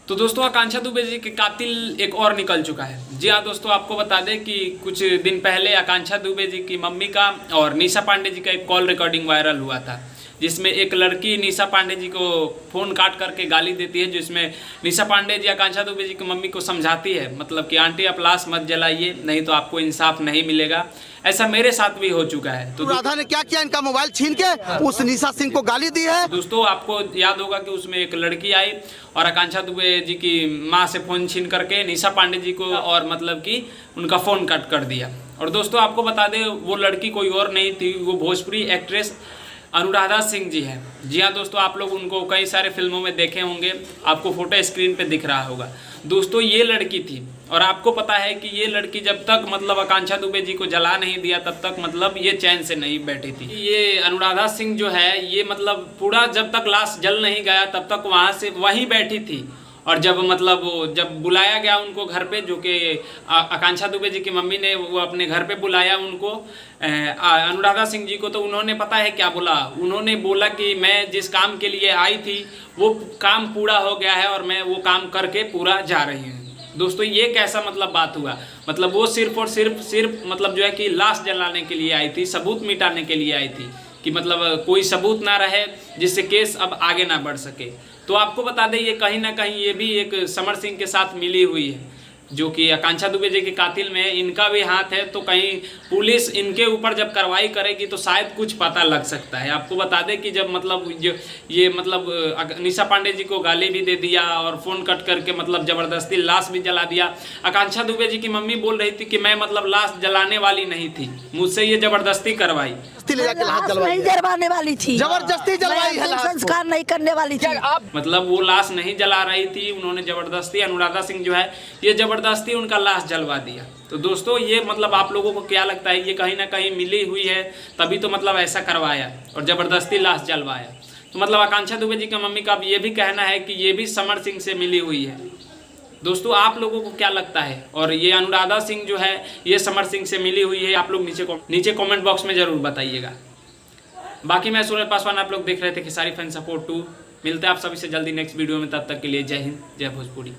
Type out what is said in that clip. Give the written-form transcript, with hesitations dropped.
तो दोस्तों आकांक्षा दुबे जी के कातिल एक और निकल चुका है। जी हाँ दोस्तों, आपको बता दें कि कुछ दिन पहले आकांक्षा दुबे जी की मम्मी का और निशा पांडे जी का एक कॉल रिकॉर्डिंग वायरल हुआ था, जिसमें एक लड़की निशा पांडे जी को फ़ोन काट करके गाली देती है, जिसमें निशा पांडे जी आकांक्षा दुबे जी की मम्मी को समझाती है, मतलब कि आंटी आप लाश मत जलाइए, नहीं तो आपको इंसाफ नहीं मिलेगा। ऐसा मेरे साथ भी हो चुका है। तो राधा ने क्या किया, इनका मोबाइल छीन के उस निशा सिंह को गाली दी है। दोस्तों आपको याद होगा कि उसमें एक लड़की आई और आकांक्षा दुबे जी की माँ से फ़ोन छीन करके निशा पांडे जी को और मतलब कि उनका फ़ोन कट कर दिया। और दोस्तों आपको बता दें वो लड़की कोई और नहीं थी, वो भोजपुरी एक्ट्रेस अनुराधा सिंह जी है। जी हाँ दोस्तों, आप लोग उनको कई सारे फिल्मों में देखे होंगे, आपको फोटो स्क्रीन पे दिख रहा होगा। दोस्तों ये लड़की थी और आपको पता है कि ये लड़की जब तक मतलब आकांक्षा दुबे जी को जला नहीं दिया तब तक मतलब ये चैन से नहीं बैठी थी। ये अनुराधा सिंह जो है ये मतलब पूरा जब तक लाश जल नहीं गया तब तक वहाँ से वहीं बैठी थी। और जब मतलब जब बुलाया गया उनको घर पे, जो कि आकांक्षा दुबे जी की मम्मी ने वो अपने घर पे बुलाया उनको अनुराधा सिंह जी को, तो उन्होंने पता है क्या बोला, उन्होंने बोला कि मैं जिस काम के लिए आई थी वो काम पूरा हो गया है और मैं वो काम करके पूरा जा रही हूँ। दोस्तों ये कैसा मतलब बात हुआ, मतलब वो सिर्फ और सिर्फ मतलब जो है कि लाश जलाने के लिए आई थी, सबूत मिटाने के लिए आई थी कि मतलब कोई सबूत ना रहे जिससे केस अब आगे ना बढ़ सके। तो आपको बता दें ये कहीं ना कहीं ये भी एक समर सिंह के साथ मिली हुई है, जो कि आकांक्षा दुबे जी के कातिल में इनका भी हाथ है। तो कहीं पुलिस इनके ऊपर जब कार्रवाई करेगी तो शायद कुछ पता लग सकता है। आपको बता दें कि जब मतलब ये मतलब निशा पांडे जी को गाली भी दे दिया और फ़ोन कट करके मतलब ज़बरदस्ती लाश भी जला दिया। आकांक्षा दुबे जी की मम्मी बोल रही थी कि मैं मतलब लाश जलाने वाली नहीं थी, मुझसे ये ज़बरदस्ती करवाई, नहीं जलवाने वाली थी, जबरदस्ती जलवाई है, संस्कार नहीं करने वाली थी। मतलब वो लाश नहीं जला रही थी, उन्होंने ज़बरदस्ती अनुराधा सिंह जो है ये ज़बरदस्ती उनका लाश जलवा दिया। तो दोस्तों ये मतलब आप लोगों को क्या लगता है, ये कहीं ना कहीं मिली हुई है तभी तो मतलब ऐसा करवाया और ज़बरदस्ती लाश जलवाया। तो मतलब आकांक्षा दुबे जी की मम्मी का ये भी कहना है कि ये भी समर सिंह से मिली हुई है। दोस्तों आप लोगों को क्या लगता है, और ये अनुराधा सिंह जो है ये समर सिंह से मिली हुई है, आप लोग नीचे कमेंट बॉक्स में ज़रूर बताइएगा। बाकी मैं सूरज पासवान, आप लोग देख रहे थे खेसारी फैन सपोर्ट 2। मिलते हैं आप सभी से जल्दी नेक्स्ट वीडियो में, तब तक के लिए जय हिंद, जय भोजपुरी।